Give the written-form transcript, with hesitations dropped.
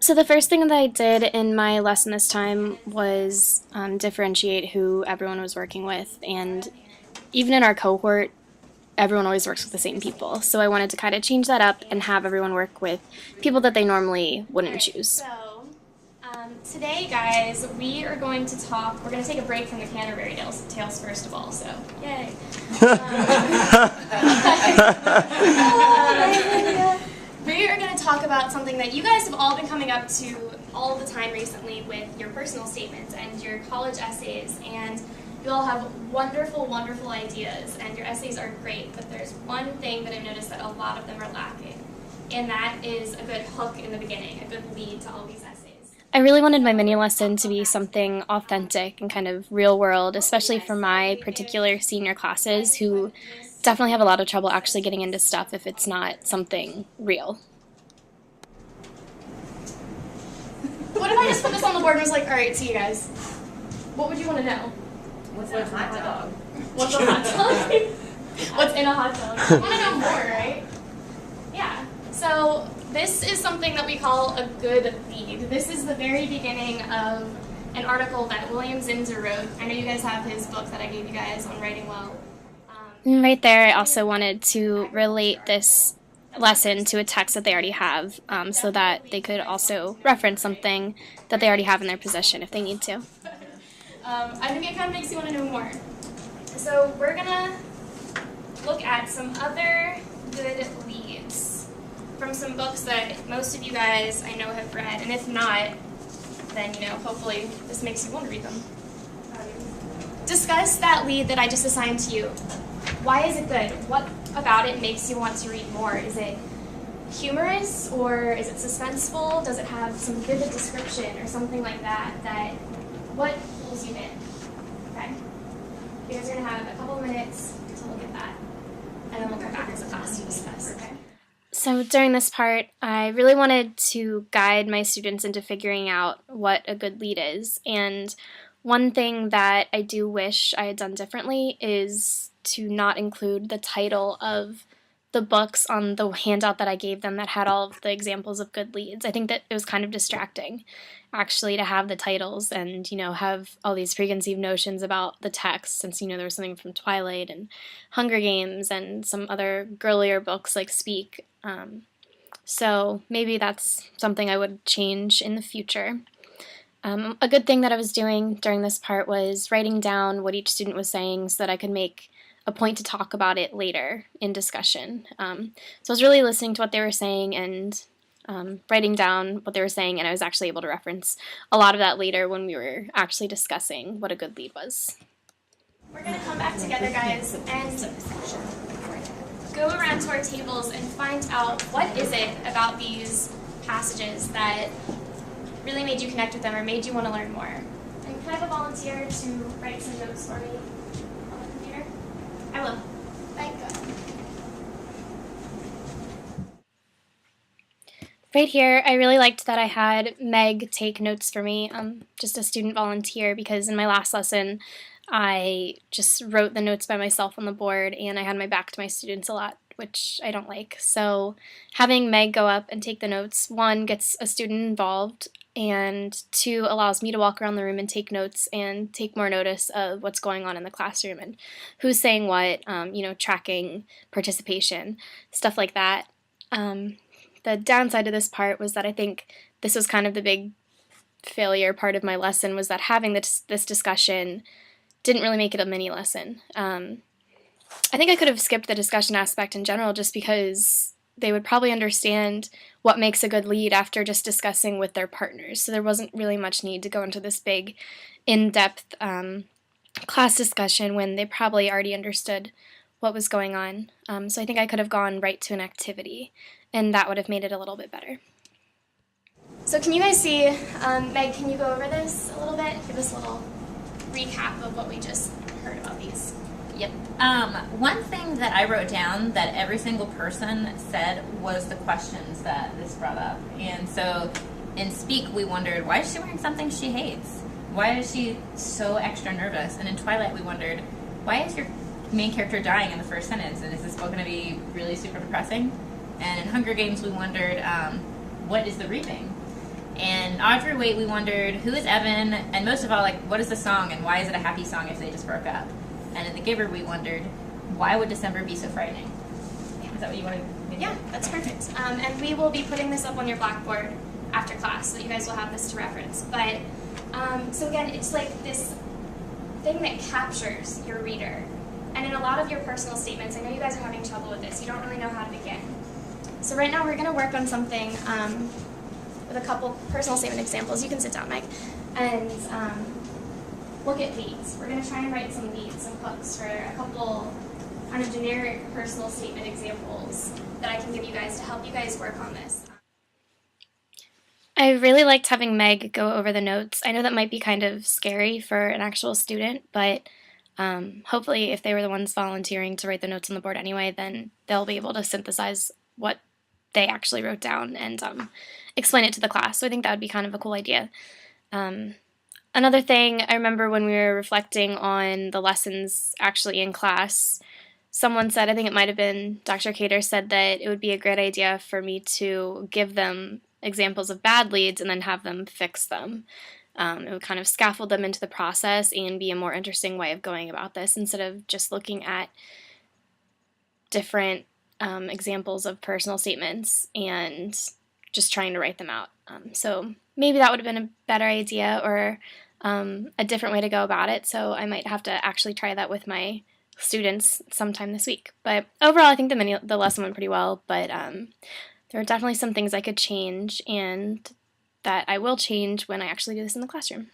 So the first thing that I did in my lesson this time was differentiate who everyone was working with, and even in our cohort, everyone always works with the same people. So I wanted to kind of change that up and have everyone work with people that they normally wouldn't choose. So today, guys, we are going to talk. We're going to take a break from the Canterbury Tales first of all. So yay! We are going to talk about something that you guys have all been coming up to all the time recently with your personal statements and your college essays, and you all have wonderful, wonderful ideas, and your essays are great, but there's one thing that I've noticed that a lot of them are lacking, and that is a good hook in the beginning, a good lead to all these essays. I really wanted my mini lesson to be something authentic and kind of real world, especially for my particular senior classes who definitely have a lot of trouble actually getting into stuff if it's not something real. What if I just put this on the board and was like, alright, see you guys. What would you want to know? What's in a hot dog? What's a hot dog? What's in a hot dog? I want to know more, right? Yeah. So this is something that we call a good lead. This is the very beginning of an article that William Zinsser wrote. I know you guys have his book that I gave you guys on writing well. Right there, I also wanted to relate this lesson to a text that they already have, so that they could also reference something that they already have in their possession if they need to. I think it kind of makes you want to know more. So we're going to look at some other good leads from some books that most of you guys I know have read, and if not, then, hopefully this makes you want to read them. Discuss that lead that I just assigned to you. Why is it good? What about it makes you want to read more? Is it humorous, or is it suspenseful? Does it have some vivid description or something like that? What pulls you in? Okay? You guys are going to have a couple of minutes to look at that, and then we'll come back as a class to discuss, okay? So during this part, I really wanted to guide my students into figuring out what a good lead is. And one thing that I do wish I had done differently is to not include the title of the books on the handout that I gave them that had all of the examples of good leads. I think that it was kind of distracting, actually, to have the titles and, have all these preconceived notions about the text, since, there was something from Twilight and Hunger Games and some other girlier books like Speak. So maybe that's something I would change in the future. A good thing that I was doing during this part was writing down what each student was saying so that I could make a point to talk about it later in discussion. So I was really listening to what they were saying and writing down what they were saying, and I was actually able to reference a lot of that later when we were actually discussing what a good lead was. We're going to come back together, guys, and go around to our tables and find out what is it about these passages that really made you connect with them or made you want to learn more. And can I have a volunteer to write some notes for me on the computer? I will. Thank God. Right here, I really liked that I had Meg take notes for me, just a student volunteer, because in my last lesson, I just wrote the notes by myself on the board, and I had my back to my students a lot, which I don't like. So having Meg go up and take the notes, one, gets a student involved, and two, allows me to walk around the room and take notes and take more notice of what's going on in the classroom and who's saying what, tracking participation, stuff like that. The downside of this part was that I think this was kind of the big failure part of my lesson, was that having this discussion didn't really make it a mini lesson. I think I could have skipped the discussion aspect in general, just because they would probably understand what makes a good lead after just discussing with their partners. So there wasn't really much need to go into this big, in-depth class discussion when they probably already understood what was going on. So I think I could have gone right to an activity, and that would have made it a little bit better. So can you guys see, Meg, can you go over this a little bit? Give us a little recap of what we just heard about these. Yep. One thing that I wrote down that every single person said was the questions that this brought up. And so in Speak, we wondered, why is she wearing something she hates? Why is she so extra nervous? And in Twilight, we wondered, why is your main character dying in the first sentence? And is this book going to be really super depressing? And in Hunger Games, we wondered, what is the reaping? And Audrey Waite, we wondered, who is Evan? And most of all, like, what is the song and why is it a happy song if they just broke up? And in The Giver, we wondered, why would December be so frightening? Is that what you wanted? Yeah, that's perfect. And we will be putting this up on your blackboard after class, so that you guys will have this to reference. But, so again, it's like this thing that captures your reader. And in a lot of your personal statements, I know you guys are having trouble with this. You don't really know how to begin. So right now we're going to work on something with a couple personal statement examples. You can sit down, Mike, and look at leads. We're going to try and write some leads, some hooks for a couple kind of generic personal statement examples that I can give you guys to help you guys work on this. I really liked having Meg go over the notes. I know that might be kind of scary for an actual student, but hopefully if they were the ones volunteering to write the notes on the board anyway, then they'll be able to synthesize what they actually wrote down and explain it to the class. So I think that would be kind of a cool idea. Another thing, I remember when we were reflecting on the lessons actually in class, someone said, I think it might have been Dr. Cater, said that it would be a great idea for me to give them examples of bad leads and then have them fix them. It would kind of scaffold them into the process and be a more interesting way of going about this instead of just looking at different examples of personal statements and just trying to write them out. So maybe that would have been a better idea or a different way to go about it. So I might have to actually try that with my students sometime this week. But overall, I think the lesson went pretty well, but there are definitely some things I could change and that I will change when I actually do this in the classroom.